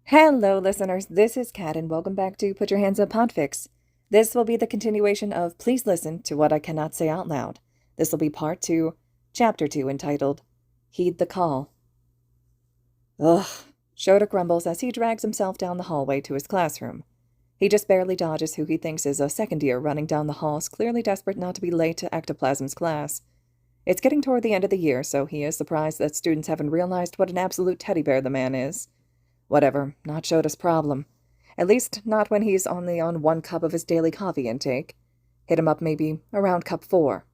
Hello, listeners. This is Kat, and welcome back to Put Your Hands Up Podfics. This will be the continuation of Please Listen to What I Cannot Say Out Loud. This will be part 2, chapter 2, entitled Heed the Call. Ugh, Shouta grumbles as he drags himself down the hallway to his classroom. He just barely dodges who he thinks is a second year running down the halls, clearly desperate not to be late to ectoplasm's class. It's getting toward the end of the year, so he is surprised that students haven't realized what an absolute teddy bear the man is. Whatever, not Shota's problem. At least not when he's only on 1 cup of his daily coffee intake. Hit him up maybe around cup 4.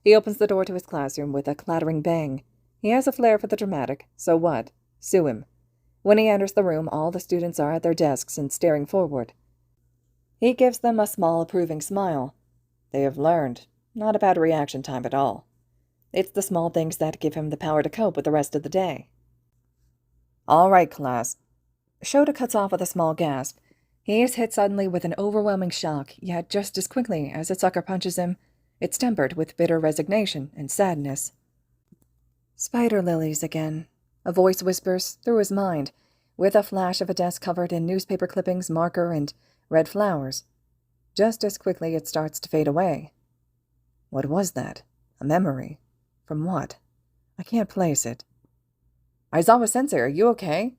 He opens the door to his classroom with a clattering bang. He has a flair for the dramatic, so what? Sue him. When he enters the room, all the students are at their desks and staring forward. He gives them a small, approving smile. They have learned. Not a bad reaction time at all. It's the small things that give him the power to cope with the rest of the day. All right, class. Shouta cuts off with a small gasp. He is hit suddenly with an overwhelming shock, yet just as quickly as a sucker punches him, it's tempered with bitter resignation and sadness. Spider lilies again, a voice whispers through his mind, with a flash of a desk covered in newspaper clippings, marker, and red flowers. Just as quickly it starts to fade away. What was that? A memory? From what? I can't place it. Aizawa-sensei, are you okay?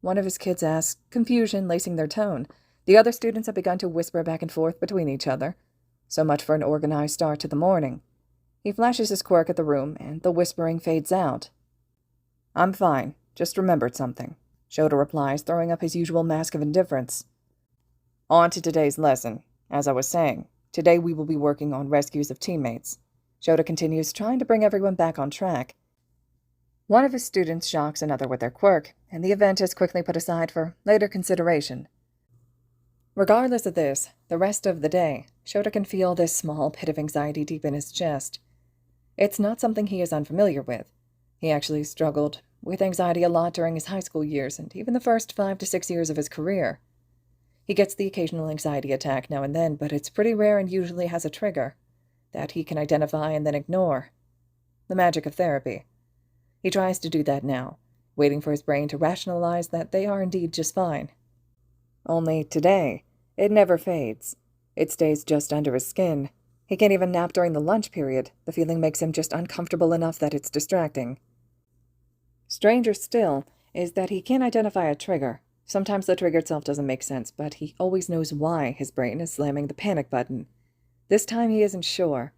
One of his kids asks, confusion lacing their tone. The other students have begun to whisper back and forth between each other. So much for an organized start to the morning. He flashes his quirk at the room, and the whispering fades out. I'm fine. Just remembered something, Shouta replies, throwing up his usual mask of indifference. On to today's lesson. As I was saying, today we will be working on rescues of teammates. Shouta continues, trying to bring everyone back on track. One of his students shocks another with their quirk, and the event is quickly put aside for later consideration. Regardless of this, the rest of the day, Shouta can feel this small pit of anxiety deep in his chest. It's not something he is unfamiliar with. He actually struggled with anxiety a lot during his high school years and even the first 5 to 6 years of his career. He gets the occasional anxiety attack now and then, but it's pretty rare and usually has a trigger that he can identify and then ignore. The magic of therapy. He tries to do that now, waiting for his brain to rationalize that they are indeed just fine. Only today, it never fades. It stays just under his skin. He can't even nap during the lunch period. The feeling makes him just uncomfortable enough that it's distracting. Stranger still is that he can't identify a trigger. Sometimes the trigger itself doesn't make sense, but he always knows why his brain is slamming the panic button. This time he isn't sure.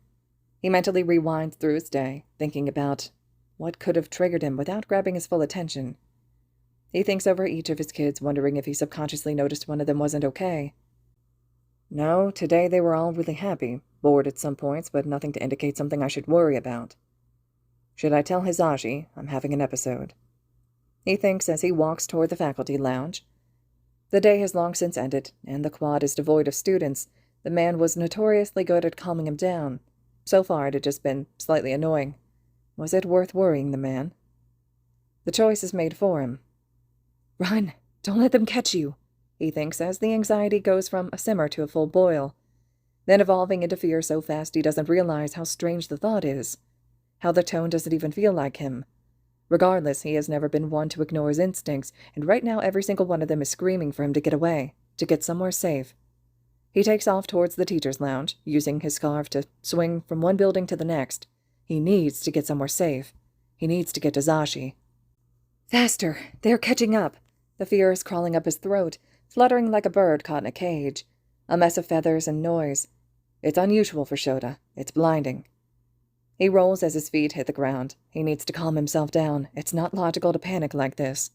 He mentally rewinds through his day, thinking about what could have triggered him without grabbing his full attention. He thinks over each of his kids, wondering if he subconsciously noticed one of them wasn't okay. No, today they were all really happy, bored at some points, but nothing to indicate something I should worry about. Should I tell Hizashi I'm having an episode? He thinks as he walks toward the faculty lounge. The day has long since ended, and the quad is devoid of students. The man was notoriously good at calming him down. So far it had just been slightly annoying. Was it worth worrying the man? The choice is made for him. Run! Don't let them catch you, he thinks as the anxiety goes from a simmer to a full boil, then evolving into fear so fast he doesn't realize how strange the thought is, how the tone doesn't even feel like him. Regardless, he has never been one to ignore his instincts, and right now every single one of them is screaming for him to get away, to get somewhere safe. He takes off towards the teacher's lounge, using his scarf to swing from one building to the next. He needs to get somewhere safe. He needs to get to Hizashi. Faster! They're catching up! The fear is crawling up his throat, fluttering like a bird caught in a cage. A mess of feathers and noise. It's unusual for Shouta. It's blinding. He rolls as his feet hit the ground. He needs to calm himself down. It's not logical to panic like this.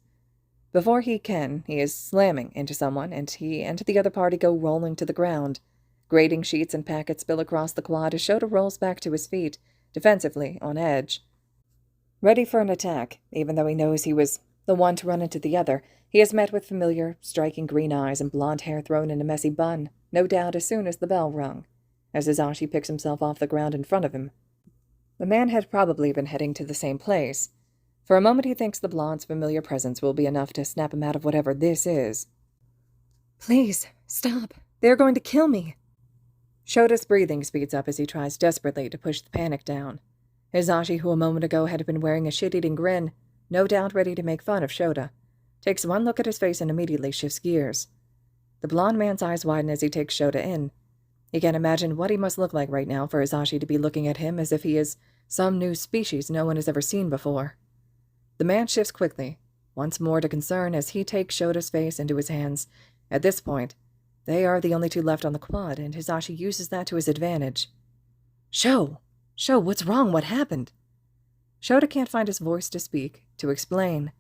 Before he can, he is slamming into someone, and he and the other party go rolling to the ground. Grating sheets and packets spill across the quad as Shouta rolls back to his feet, defensively, on edge. Ready for an attack, even though he knows he was the one to run into the other, he is met with familiar, striking green eyes and blonde hair thrown in a messy bun, no doubt as soon as the bell rung, as Hizashi picks himself off the ground in front of him. The man had probably been heading to the same place. For a moment he thinks the blonde's familiar presence will be enough to snap him out of whatever this is. Please, stop. They're going to kill me. Shota's breathing speeds up as he tries desperately to push the panic down. Hizashi, who a moment ago had been wearing a shit-eating grin, no doubt ready to make fun of Shouta, takes one look at his face and immediately shifts gears. The blond man's eyes widen as he takes Shouta in. He can't imagine what he must look like right now for Hizashi to be looking at him as if he is some new species no one has ever seen before. The man shifts quickly, once more to concern as he takes Shota's face into his hands. At this point, they are the only two left on the quad, and Hizashi uses that to his advantage. Sho, what's wrong? What happened? Shouta can't find his voice to speak, to explain.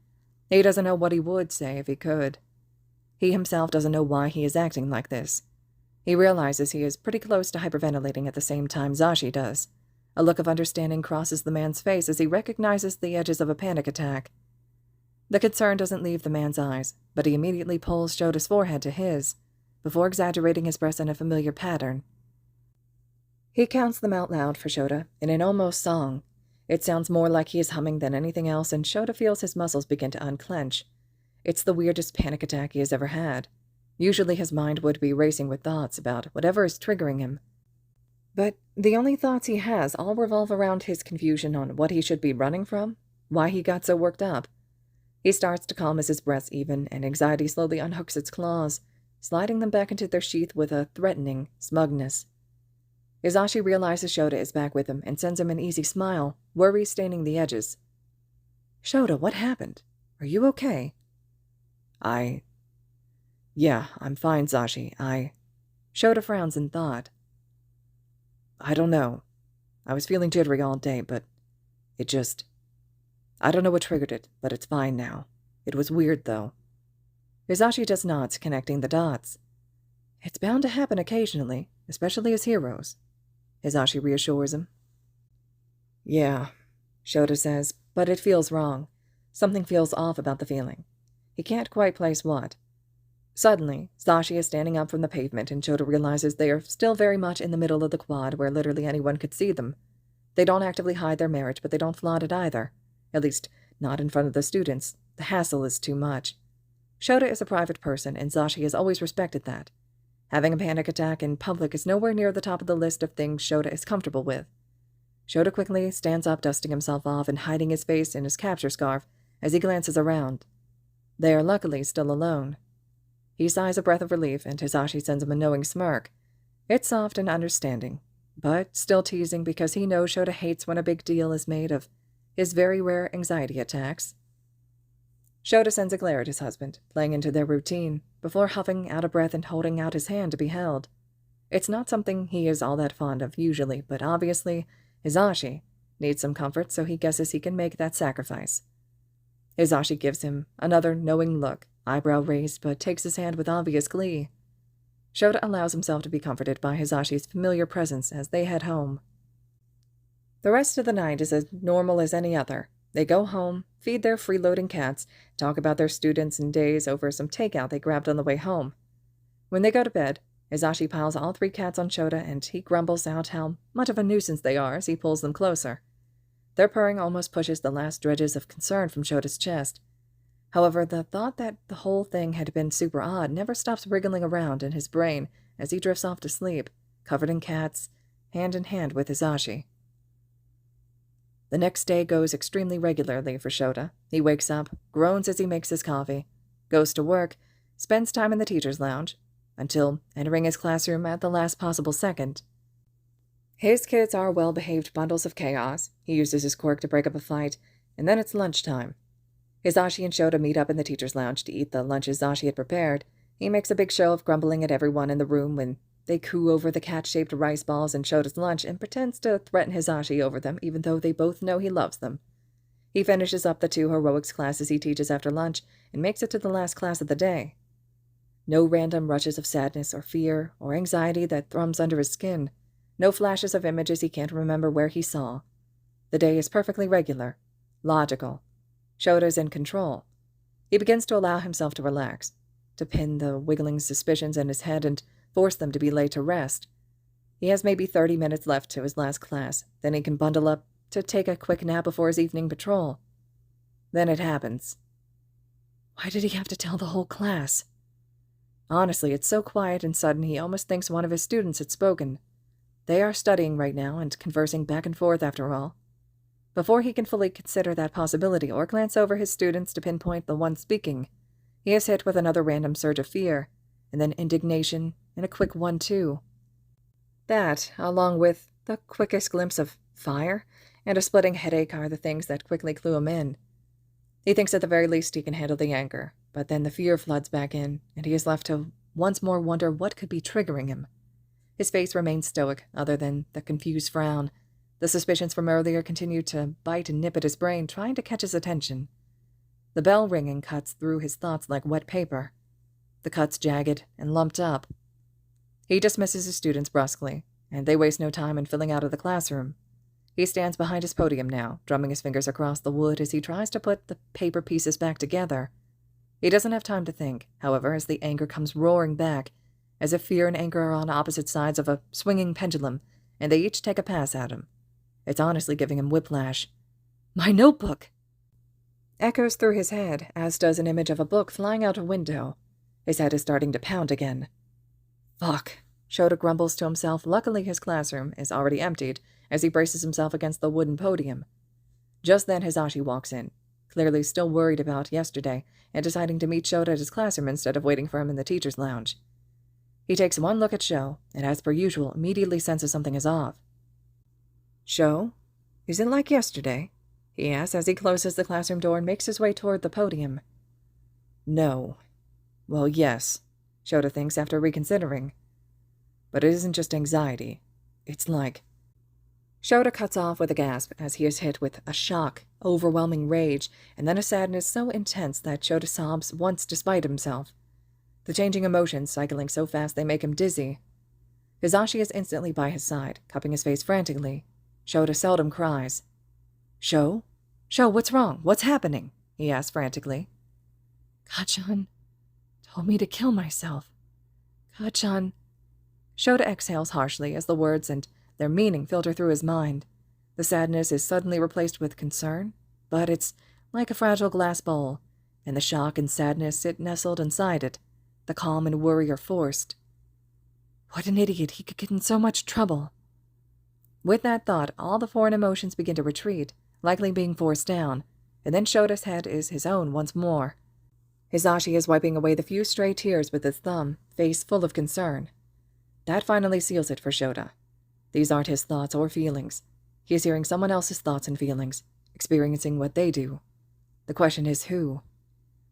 He doesn't know what he would say if he could. He himself doesn't know why he is acting like this. He realizes he is pretty close to hyperventilating at the same time Zashi does. A look of understanding crosses the man's face as he recognizes the edges of a panic attack. The concern doesn't leave the man's eyes, but he immediately pulls Shota's forehead to his, before exaggerating his breaths in a familiar pattern. He counts them out loud for Shouta in an almost song. It sounds more like he is humming than anything else, and Shouta feels his muscles begin to unclench. It's the weirdest panic attack he has ever had. Usually his mind would be racing with thoughts about whatever is triggering him. But the only thoughts he has all revolve around his confusion on what he should be running from, why he got so worked up. He starts to calm as his breaths even, and anxiety slowly unhooks its claws, sliding them back into their sheath with a threatening smugness. Hizashi realizes Shouta is back with him and sends him an easy smile, worry staining the edges. Shouta, what happened? Are you okay? Yeah, I'm fine, Zashi. Shouta frowns in thought. I don't know. I was feeling jittery all day, but I don't know what triggered it, but it's fine now. It was weird, though. Hizashi just nods, connecting the dots. It's bound to happen occasionally, especially as heroes, Hizashi reassures him. Yeah, Shouta says, but it feels wrong. Something feels off about the feeling. He can't quite place what. Suddenly, Zashi is standing up from the pavement, and Shouta realizes they are still very much in the middle of the quad where literally anyone could see them. They don't actively hide their marriage, but they don't flaunt it either. At least, not in front of the students. The hassle is too much. Shouta is a private person, and Zashi has always respected that. Having a panic attack in public is nowhere near the top of the list of things Shouta is comfortable with. Shouta quickly stands up, dusting himself off and hiding his face in his capture scarf as he glances around. They are luckily still alone. He sighs a breath of relief, and Hizashi sends him a knowing smirk. It's soft and understanding, but still teasing because he knows Shouta hates when a big deal is made of his very rare anxiety attacks. Shouta sends a glare at his husband, playing into their routine, before huffing out a breath and holding out his hand to be held. It's not something he is all that fond of usually, but obviously, Hizashi needs some comfort, so he guesses he can make that sacrifice. Hizashi gives him another knowing look, eyebrow raised, but takes his hand with obvious glee. Shouta allows himself to be comforted by Hizashi's familiar presence as they head home. The rest of the night is as normal as any other. They go home, feed their freeloading cats, talk about their students and days over some takeout they grabbed on the way home. When they go to bed, Hizashi piles all 3 cats on Shouta, and he grumbles out how much of a nuisance they are as he pulls them closer. Their purring almost pushes the last dredges of concern from Shota's chest. However, the thought that the whole thing had been super odd never stops wriggling around in his brain as he drifts off to sleep, covered in cats, hand in hand with Hizashi. The next day goes extremely regularly for Shouta. He wakes up, groans as he makes his coffee, goes to work, spends time in the teacher's lounge, until entering his classroom at the last possible second. His kids are well-behaved bundles of chaos. He uses his quirk to break up a fight, and then it's lunchtime. Hizashi and Shouta meet up in the teacher's lounge to eat the lunches Zashi had prepared. He makes a big show of grumbling at everyone in the room when they coo over the cat-shaped rice balls in Shota's lunch and pretends to threaten Hizashi over them, even though they both know he loves them. He finishes up the 2 heroics classes he teaches after lunch and makes it to the last class of the day. No random rushes of sadness or fear or anxiety that thrums under his skin. No flashes of images he can't remember where he saw. The day is perfectly regular, logical. Shouta is in control. He begins to allow himself to relax, to pin the wiggling suspicions in his head and force them to be laid to rest. He has maybe 30 minutes left to his last class, then he can bundle up to take a quick nap before his evening patrol. Then it happens. Why did he have to tell the whole class? Honestly, it's so quiet and sudden he almost thinks one of his students had spoken. They are studying right now and conversing back and forth after all. Before he can fully consider that possibility or glance over his students to pinpoint the one speaking, He is hit with another random surge of fear, and then indignation, and a quick one, too. That, along with the quickest glimpse of fire and a splitting headache, are the things that quickly clue him in. He thinks at the very least he can handle the anger, but then the fear floods back in, and he is left to once more wonder what could be triggering him. His face remains stoic, other than the confused frown. The suspicions from earlier continue to bite and nip at his brain, trying to catch his attention. The bell ringing cuts through his thoughts like wet paper. The cuts jagged and lumped up. He dismisses his students brusquely, and they waste no time in filling out of the classroom. He stands behind his podium now, drumming his fingers across the wood as he tries to put the paper pieces back together. He doesn't have time to think, however, as the anger comes roaring back, as if fear and anger are on opposite sides of a swinging pendulum, and they each take a pass at him. It's honestly giving him whiplash. "My notebook!" Echoes through his head, as does an image of a book flying out a window. His head is starting to pound again. "Fuck," Shouta grumbles to himself. Luckily, his classroom is already emptied, as he braces himself against the wooden podium. Just then, Hizashi walks in, clearly still worried about yesterday, and deciding to meet Shouta at his classroom instead of waiting for him in the teacher's lounge. He takes one look at Sho, and as per usual, immediately senses something is off. "Sho, is it like yesterday?" he asks as he closes the classroom door and makes his way toward the podium. "No. Well, yes," Shouta thinks after reconsidering. "But it isn't just anxiety. It's like—" Shouta cuts off with a gasp as he is hit with a shock, overwhelming rage, and then a sadness so intense that Shouta sobs once despite himself. The changing emotions cycling so fast they make him dizzy. Hizashi is instantly by his side, cupping his face frantically. Shouta seldom cries. "Sho? Sho, what's wrong? What's happening?" he asks frantically. "Kacchan told me to kill myself. Kacchan." Shouta exhales harshly as the words and their meaning filter through his mind. The sadness is suddenly replaced with concern, but it's like a fragile glass bowl, and the shock and sadness sit nestled inside it. The calm and worry are forced. What an idiot, he could get in so much trouble. With that thought, all the foreign emotions begin to retreat, likely being forced down, and then Shota's head is his own once more. Hizashi is wiping away the few stray tears with his thumb, face full of concern. That finally seals it for Shouta. These aren't his thoughts or feelings. He is hearing someone else's thoughts and feelings, experiencing what they do. The question is who?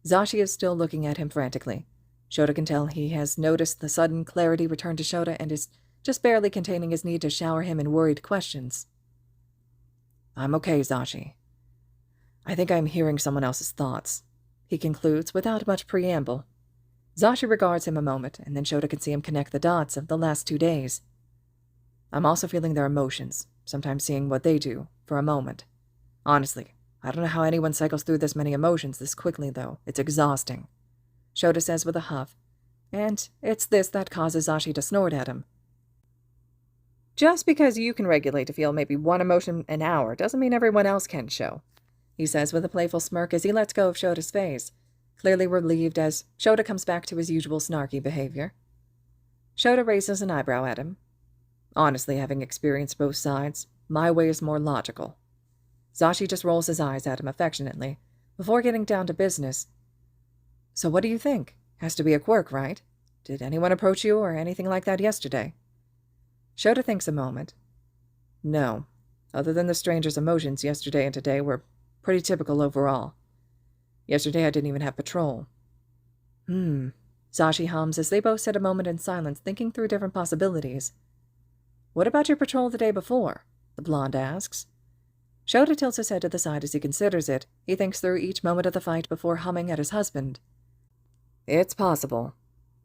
Hizashi is still looking at him frantically. Shouta can tell he has noticed the sudden clarity return to Shouta and is just barely containing his need to shower him in worried questions. "I'm okay, Hizashi. I think I'm hearing someone else's thoughts," he concludes without much preamble. Hizashi regards him a moment, and then Shouta can see him connect the dots of the last 2 days. "I'm also feeling their emotions, sometimes seeing what they do, for a moment. Honestly, I don't know how anyone cycles through this many emotions this quickly, though. It's exhausting," Shouta says with a huff, and it's this that causes Hizashi to snort at him. "Just because you can regulate to feel maybe one emotion an hour doesn't mean everyone else can, Sho," he says with a playful smirk as he lets go of Shota's face, clearly relieved as Shouta comes back to his usual snarky behavior. Shouta raises an eyebrow at him. "Honestly, having experienced both sides, my way is more logical." Hizashi just rolls his eyes at him affectionately, before getting down to business. "So what do you think? Has to be a quirk, right? Did anyone approach you or anything like that yesterday?" Shouta thinks a moment. "No. Other than the stranger's emotions, yesterday and today were pretty typical overall. Yesterday I didn't even have patrol." Hizashi hums as they both sit a moment in silence, thinking through different possibilities. "What about your patrol the day before?" the blonde asks. Shouta tilts his head to the side as he considers it. He thinks through each moment of the fight before humming at his husband. "It's possible.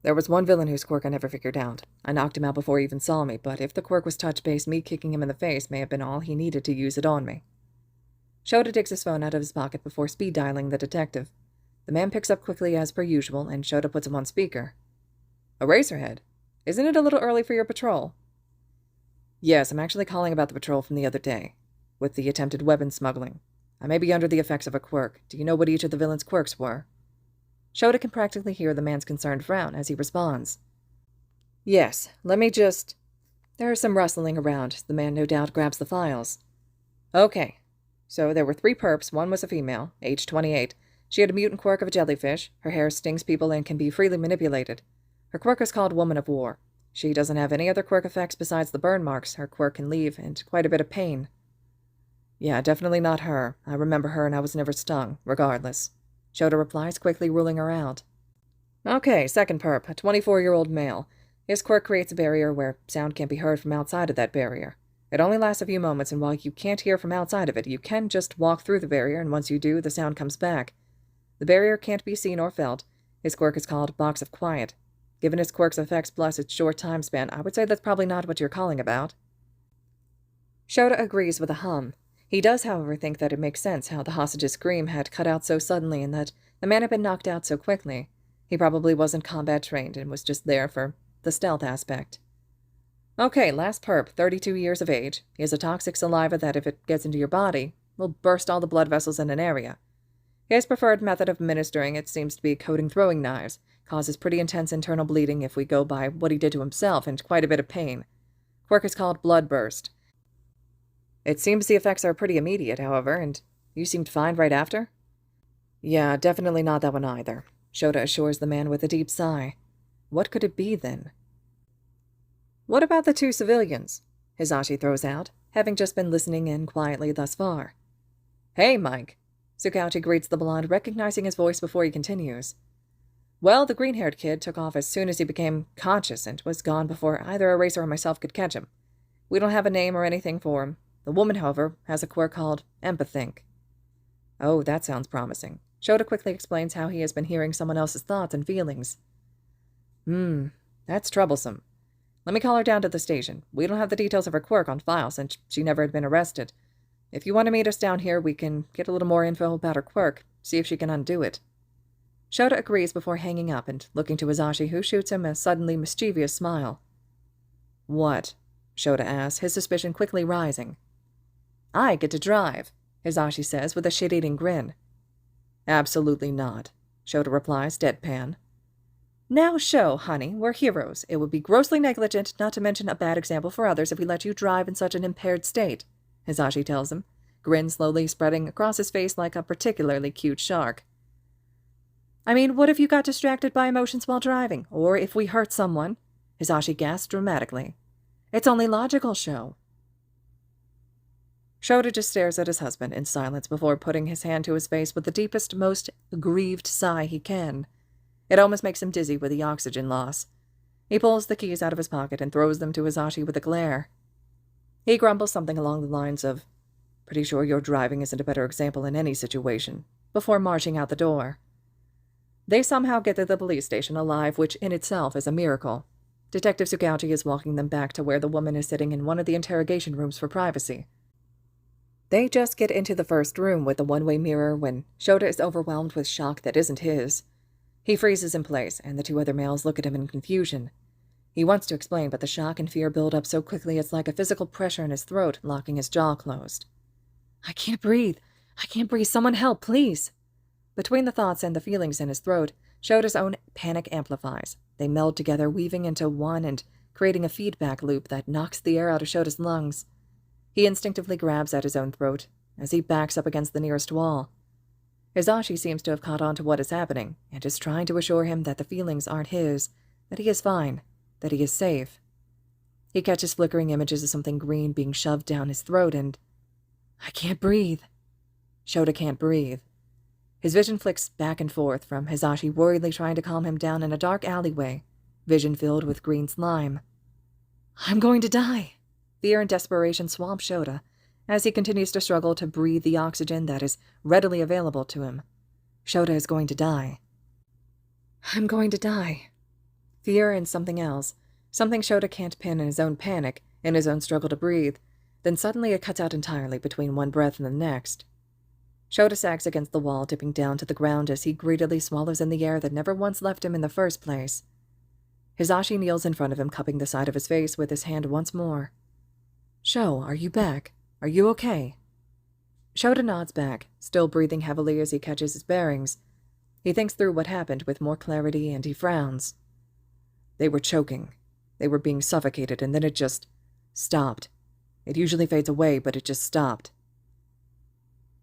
There was one villain whose quirk I never figured out. I knocked him out before he even saw me, but if the quirk was touch-based, me kicking him in the face may have been all he needed to use it on me." Shouta digs his phone out of his pocket before speed-dialing the detective. The man picks up quickly as per usual, and Shouta puts him on speaker. "Eraserhead, isn't it a little early for your patrol?" "Yes, I'm actually calling about the patrol from the other day, with the attempted weapon smuggling. I may be under the effects of a quirk. Do you know what each of the villain's quirks were?" Shouta can practically hear the man's concerned frown as he responds. "Yes, let me just—" There is some rustling around. The man no doubt grabs the files. "Okay, so there were 3 perps. One was a female, age 28, She had a mutant quirk of a jellyfish. Her hair stings people and can be freely manipulated. Her quirk is called Woman of War. She doesn't have any other quirk effects besides the burn marks her quirk can leave, and quite a bit of pain. Yeah, definitely not her. I remember her and I was never stung, regardless. Shouta replies, quickly ruling her out. Okay, second perp, a 24-year-old male. His quirk creates a barrier where sound can't be heard from outside of that barrier. It only lasts a few moments, and while you can't hear from outside of it, you can just walk through the barrier, and once you do, the sound comes back. The barrier can't be seen or felt. His quirk is called Box of Quiet. Given his quirk's effects plus its short time span, I would say that's probably not what you're calling about. Shouta agrees with a hum. He does, however, think that it makes sense how the hostage's scream had cut out so suddenly and that the man had been knocked out so quickly. He probably wasn't combat trained and was just there for the stealth aspect. Okay, last perp, 32 years of age. He has a toxic saliva that, if it gets into your body, will burst all the blood vessels in an area. His preferred method of administering it seems to be coating throwing knives. Causes pretty intense internal bleeding if we go by what he did to himself, and quite a bit of pain. Quirk is called Blood Burst. It seems the effects are pretty immediate, however, and you seemed fine right after? Yeah, definitely not that one either. Shouta assures the man with a deep sigh. What could it be, then? What about the two civilians? Hizashi throws out, having just been listening in quietly thus far. Hey, Mike. Tsukauchi greets the blonde, recognizing his voice before he continues. Well, the green-haired kid took off as soon as he became conscious and was gone before either Eraser or myself could catch him. We don't have a name or anything for him. The woman, however, has a quirk called Empathink. Oh, that sounds promising. Shouta quickly explains how he has been hearing someone else's thoughts and feelings. That's troublesome. Let me call her down to the station. We don't have the details of her quirk on file since she never had been arrested. If you want to meet us down here, we can get a little more info about her quirk, see if she can undo it. Shouta agrees before hanging up and looking to Hizashi, who shoots him a suddenly mischievous smile. What? Shouta asks, his suspicion quickly rising. I get to drive, Hizashi says with a shit-eating grin. Absolutely not, Shouta replies, deadpan. Now show, honey, we're heroes. It would be grossly negligent, not to mention a bad example for others, if we let you drive in such an impaired state, Hizashi tells him, grin slowly spreading across his face like a particularly cute shark. I mean, what if you got distracted by emotions while driving? Or if we hurt someone? Hizashi gasps dramatically. It's only logical, Sho. Shouta just stares at his husband in silence before putting his hand to his face with the deepest, most aggrieved sigh he can. It almost makes him dizzy with the oxygen loss. He pulls the keys out of his pocket and throws them to Hizashi with a glare. He grumbles something along the lines of, pretty sure your driving isn't a better example in any situation, before marching out the door. They somehow get to the police station alive, which in itself is a miracle. Detective Tsukauchi is walking them back to where the woman is sitting in one of the interrogation rooms for privacy. They just get into the first room with the one-way mirror when Shouta is overwhelmed with shock that isn't his. He freezes in place, and the two other males look at him in confusion. He wants to explain, but the shock and fear build up so quickly it's like a physical pressure in his throat, locking his jaw closed. I can't breathe. Someone help, please. Between the thoughts and the feelings in his throat, Shouta's own panic amplifies. They meld together, weaving into one and creating a feedback loop that knocks the air out of Shouta's lungs. He instinctively grabs at his own throat as he backs up against the nearest wall. Hizashi seems to have caught on to what is happening and is trying to assure him that the feelings aren't his, that he is fine, that he is safe. He catches flickering images of something green being shoved down his throat and... I can't breathe. Shouta can't breathe. His vision flicks back and forth from Hizashi worriedly trying to calm him down in a dark alleyway, vision filled with green slime. I'm going to die. Fear and desperation swamp Shouta as he continues to struggle to breathe the oxygen that is readily available to him. Shouta is going to die. I'm going to die. Fear and something else, something Shouta can't pin in his own panic, in his own struggle to breathe, then suddenly it cuts out entirely between one breath and the next. Shouta sags against the wall, dipping down to the ground as he greedily swallows in the air that never once left him in the first place. Hizashi kneels in front of him, cupping the side of his face with his hand once more. Sho, are you back? Are you okay? Shouta nods back, still breathing heavily as he catches his bearings. He thinks through what happened with more clarity, and he frowns. They were choking. They were being suffocated, and then it just stopped. It usually fades away, but it just stopped.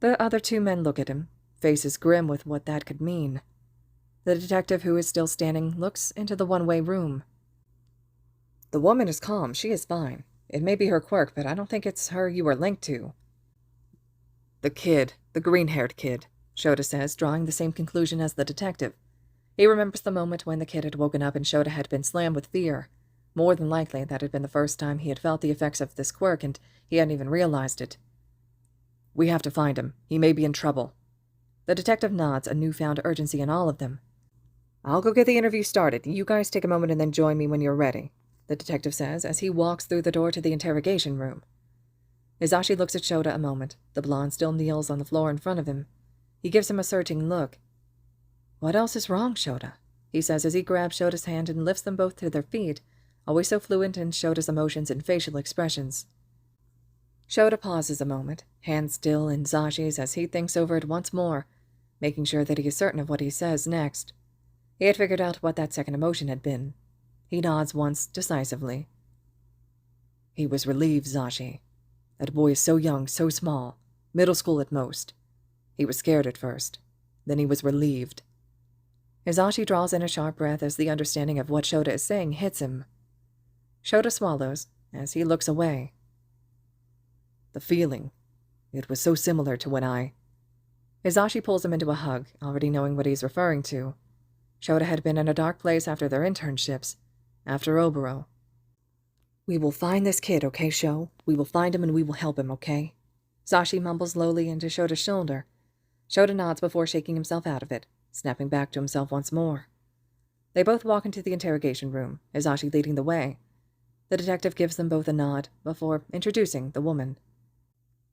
The other two men look at him, face is grim with what that could mean. The detective, who is still standing, looks into the one-way room. The woman is calm. She is fine. It may be her quirk, but I don't think it's her you are linked to. The kid, the green-haired kid, Shouta says, drawing the same conclusion as the detective. He remembers the moment when the kid had woken up and Shouta had been slammed with fear. More than likely, that had been the first time he had felt the effects of this quirk, and he hadn't even realized it. We have to find him. He may be in trouble. The detective nods, a newfound urgency in all of them. I'll go get the interview started. You guys take a moment and then join me when you're ready, the detective says as he walks through the door to the interrogation room. Hizashi looks at Shouta a moment. The blonde still kneels on the floor in front of him. He gives him a searching look. What else is wrong, Shouta? He says as he grabs Shota's hand and lifts them both to their feet, always so fluent in Shota's emotions and facial expressions. Shouta pauses a moment, hand still in Hizashi's as he thinks over it once more, making sure that he is certain of what he says next. He had figured out what that second emotion had been. He nods once, decisively. He was relieved, Hizashi. That boy is so young, so small, middle school at most. He was scared at first. Then he was relieved. Hizashi draws in a sharp breath as the understanding of what Shouta is saying hits him. Shouta swallows as he looks away. The feeling. It was so similar to when I... Hizashi pulls him into a hug, already knowing what he's referring to. Shouta had been in a dark place after their internships, after Oboro. We will find this kid, okay, Sho? We will find him and we will help him, okay? Hizashi mumbles lowly into Shota's shoulder. Shouta nods before shaking himself out of it, snapping back to himself once more. They both walk into the interrogation room, Hizashi leading the way. The detective gives them both a nod before introducing the woman.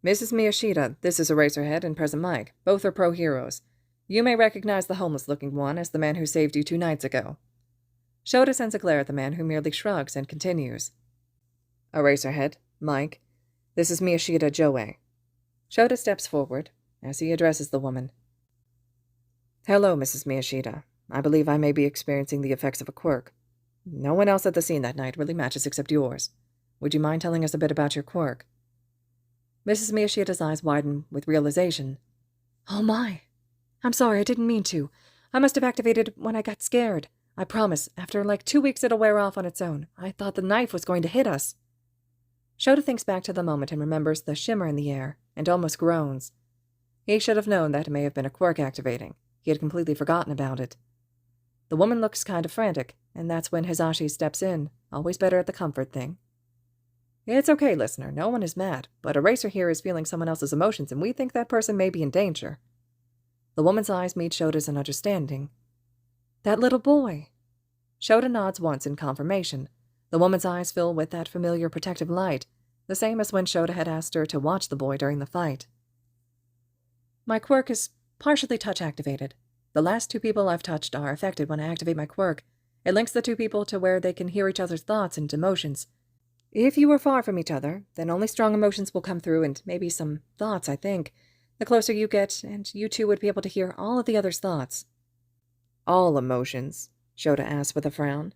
Mrs. Miyashita, this is Eraserhead and Present Mike. Both are pro-heroes. You may recognize the homeless-looking one as the man who saved you 2 nights ago. Shouta sends a glare at the man, who merely shrugs and continues. Eraserhead, Mike, this is Miyashita Joe. Shouta steps forward as he addresses the woman. Hello, Mrs. Miyashita. I believe I may be experiencing the effects of a quirk. No one else at the scene that night really matches except yours. Would you mind telling us a bit about your quirk? Mrs. Miyashita's eyes widen with realization. Oh my. I'm sorry, I didn't mean to. I must have activated it when I got scared. I promise, after like 2 weeks it'll wear off on its own. I thought the knife was going to hit us. Shouta thinks back to the moment and remembers the shimmer in the air, and almost groans. He should have known that it may have been a quirk activating. He had completely forgotten about it. The woman looks kind of frantic, and that's when Hizashi steps in, always better at the comfort thing. It's okay, listener, no one is mad, but Eraser here is feeling someone else's emotions, and we think that person may be in danger. The woman's eyes meet Shota's in understanding. That little boy. Shouta nods once in confirmation. The woman's eyes fill with that familiar protective light, the same as when Shouta had asked her to watch the boy during the fight. My quirk is partially touch-activated. The last 2 people I've touched are affected when I activate my quirk. It links the 2 people to where they can hear each other's thoughts and emotions. If you are far from each other, then only strong emotions will come through and maybe some thoughts, I think. The closer you get, and you 2 would be able to hear all of the other's thoughts. All emotions? Shouta asks with a frown.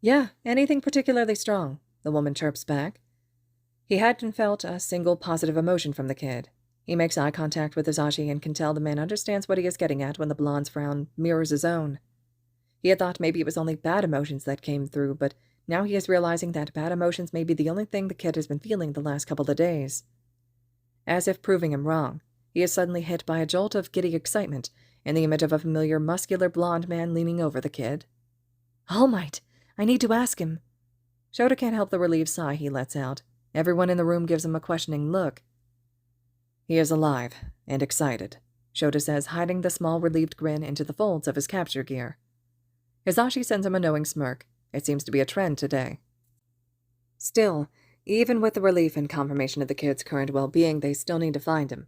Yeah, anything particularly strong, the woman chirps back. He hadn't felt a single positive emotion from the kid. He makes eye contact with Hizashi and can tell the man understands what he is getting at when the blonde's frown mirrors his own. He had thought maybe it was only bad emotions that came through, but now he is realizing that bad emotions may be the only thing the kid has been feeling the last couple of days. As if proving him wrong, he is suddenly hit by a jolt of giddy excitement in the image of a familiar muscular blonde man leaning over the kid. All Might, I need to ask him. Shouta can't help the relieved sigh he lets out. Everyone in the room gives him a questioning look. He is alive and excited, Shouta says, hiding the small relieved grin into the folds of his capture gear. Hizashi sends him a knowing smirk. It seems to be a trend today. Still, even with the relief and confirmation of the kid's current well-being, they still need to find him.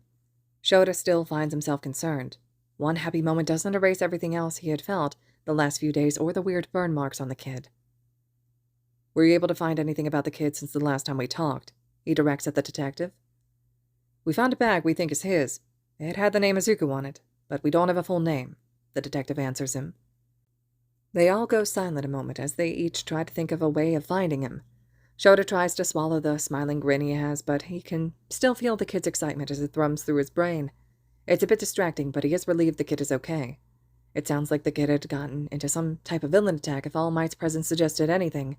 Shouta still finds himself concerned. One happy moment doesn't erase everything else he had felt the last few days or the weird burn marks on the kid. Were you able to find anything about the kid since the last time we talked? He directs at the detective. We found a bag we think is his. It had the name Izuku on it, but we don't have a full name, the detective answers him. They all go silent a moment as they each try to think of a way of finding him. Shouta tries to swallow the smiling grin he has, but he can still feel the kid's excitement as it thrums through his brain. It's a bit distracting, but he is relieved the kid is okay. It sounds like the kid had gotten into some type of villain attack if All Might's presence suggested anything.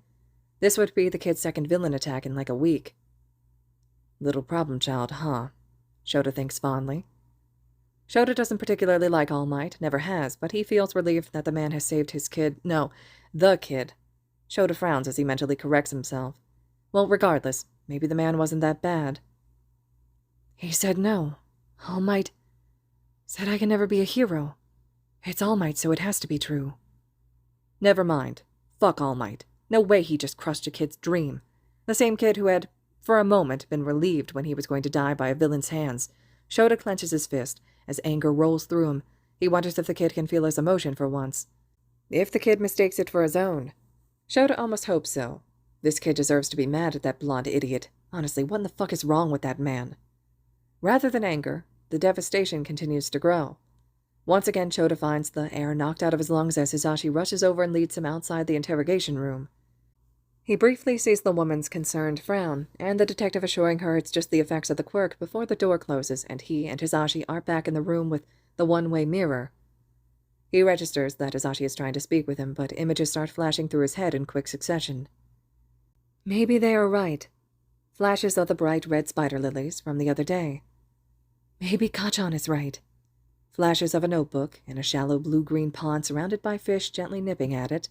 This would be the kid's second villain attack in like a week. Little problem child, huh? Shouta thinks fondly. Shouta doesn't particularly like All Might, never has, but he feels relieved that the man has saved his kid. No, the kid. Shouta frowns as he mentally corrects himself. Well, regardless, maybe the man wasn't that bad. He said no. All Might said I can never be a hero. It's All Might, so it has to be true. Never mind. Fuck All Might. No way he just crushed a kid's dream. The same kid who had, for a moment, been relieved when he was going to die by a villain's hands. Shouta clenches his fist as anger rolls through him. He wonders if the kid can feel his emotion for once. If the kid mistakes it for his own. Shouta almost hopes so. This kid deserves to be mad at that blonde idiot. Honestly, what in the fuck is wrong with that man? Rather than anger, the devastation continues to grow. Once again, Shouta finds the air knocked out of his lungs as Hizashi rushes over and leads him outside the interrogation room. He briefly sees the woman's concerned frown, and the detective assuring her it's just the effects of the quirk before the door closes and he and Hizashi are back in the room with the one-way mirror. He registers that Hizashi is trying to speak with him, but images start flashing through his head in quick succession. Maybe they are right. Flashes of the bright red spider lilies from the other day. Maybe Kacchan is right. Flashes of a notebook in a shallow blue-green pond surrounded by fish gently nipping at it.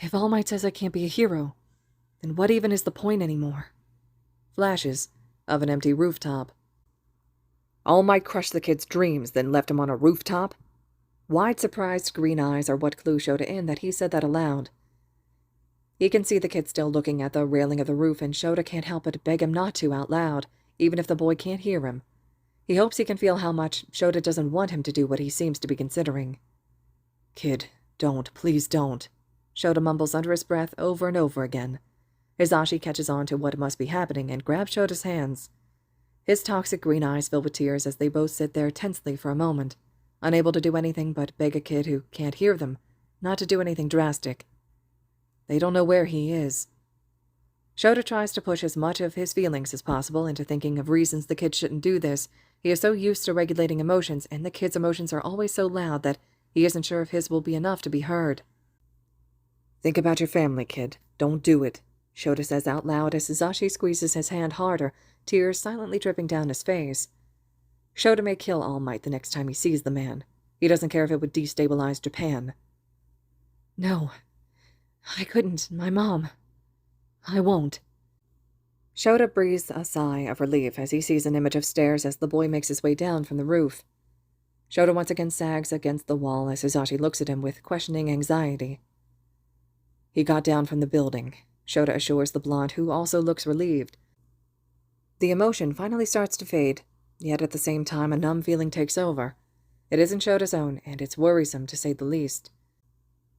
If All Might says I can't be a hero, then what even is the point anymore? Flashes of an empty rooftop. All Might crushed the kid's dreams, then left him on a rooftop? Wide, surprised green eyes are what clue Shouta in that he said that aloud. He can see the kid still looking at the railing of the roof, and Shouta can't help but beg him not to out loud, even if the boy can't hear him. He hopes he can feel how much Shouta doesn't want him to do what he seems to be considering. Kid, don't, please don't. Shouta mumbles under his breath over and over again. Hizashi catches on to what must be happening and grabs Shota's hands. His toxic green eyes fill with tears as they both sit there tensely for a moment, unable to do anything but beg a kid who can't hear them not to do anything drastic. They don't know where he is. Shouta tries to push as much of his feelings as possible into thinking of reasons the kid shouldn't do this. He is so used to regulating emotions, and the kid's emotions are always so loud that he isn't sure if his will be enough to be heard. Think about your family, kid. Don't do it, Shouta says out loud as Hizashi squeezes his hand harder, tears silently dripping down his face. Shouta may kill All Might the next time he sees the man. He doesn't care if it would destabilize Japan. No, I couldn't. My mom. I won't. Shouta breathes a sigh of relief as he sees an image of stairs as the boy makes his way down from the roof. Shouta once again sags against the wall as Hizashi looks at him with questioning anxiety. He got down from the building, Shouta assures the blonde, who also looks relieved. The emotion finally starts to fade, yet at the same time a numb feeling takes over. It isn't Shota's own, and it's worrisome to say the least.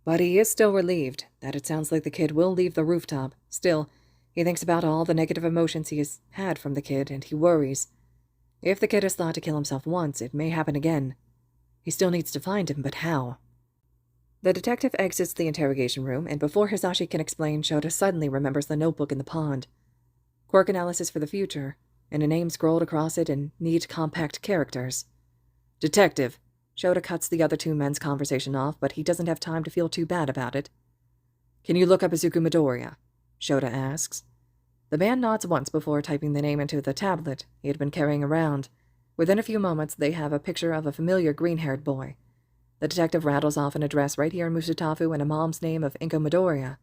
But he is still relieved that it sounds like the kid will leave the rooftop. Still, he thinks about all the negative emotions he has had from the kid, and he worries. If the kid has thought to kill himself once, it may happen again. He still needs to find him, but how? The detective exits the interrogation room, and before Hizashi can explain, Shouta suddenly remembers the notebook in the pond. Quirk analysis for the future, and a name scrolled across it in neat, compact characters. Detective. Shouta cuts the other two men's conversation off, but he doesn't have time to feel too bad about it. Can you look up Izuku Midoriya? Shouta asks. The man nods once before typing the name into the tablet he had been carrying around. Within a few moments, they have a picture of a familiar green-haired boy. The detective rattles off an address right here in Musutafu and a mom's name of Inko Midoriya.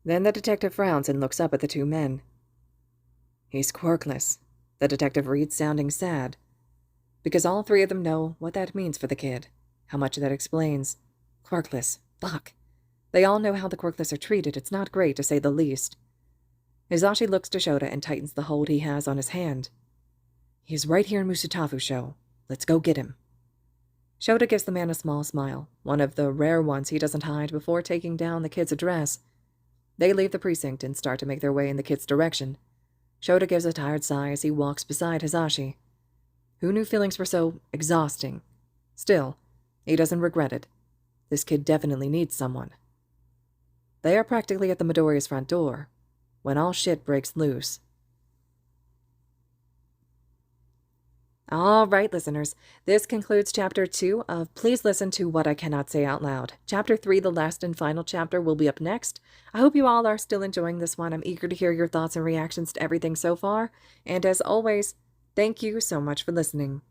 Then the detective frowns and looks up at the two men. He's quirkless, the detective reads, sounding sad. Because all three of them know what that means for the kid, how much that explains. Quirkless, fuck. They all know how the quirkless are treated. It's not great, to say the least. Hizashi looks to Shouta and tightens the hold he has on his hand. He's right here in Musutafu, Sho. Let's go get him. Shouta gives the man a small smile, one of the rare ones he doesn't hide, before taking down the kid's address. They leave the precinct and start to make their way in the kid's direction. Shouta gives a tired sigh as he walks beside Hizashi. Who knew feelings were so exhausting? Still, he doesn't regret it. This kid definitely needs someone. They are practically at the Midoriya's front door, when all shit breaks loose. All right, listeners, this concludes Chapter 2 of Please Listen to What I Cannot Say Out Loud. Chapter 3, the last and final chapter, will be up next. I hope you all are still enjoying this one. I'm eager to hear your thoughts and reactions to everything so far. And as always, thank you so much for listening.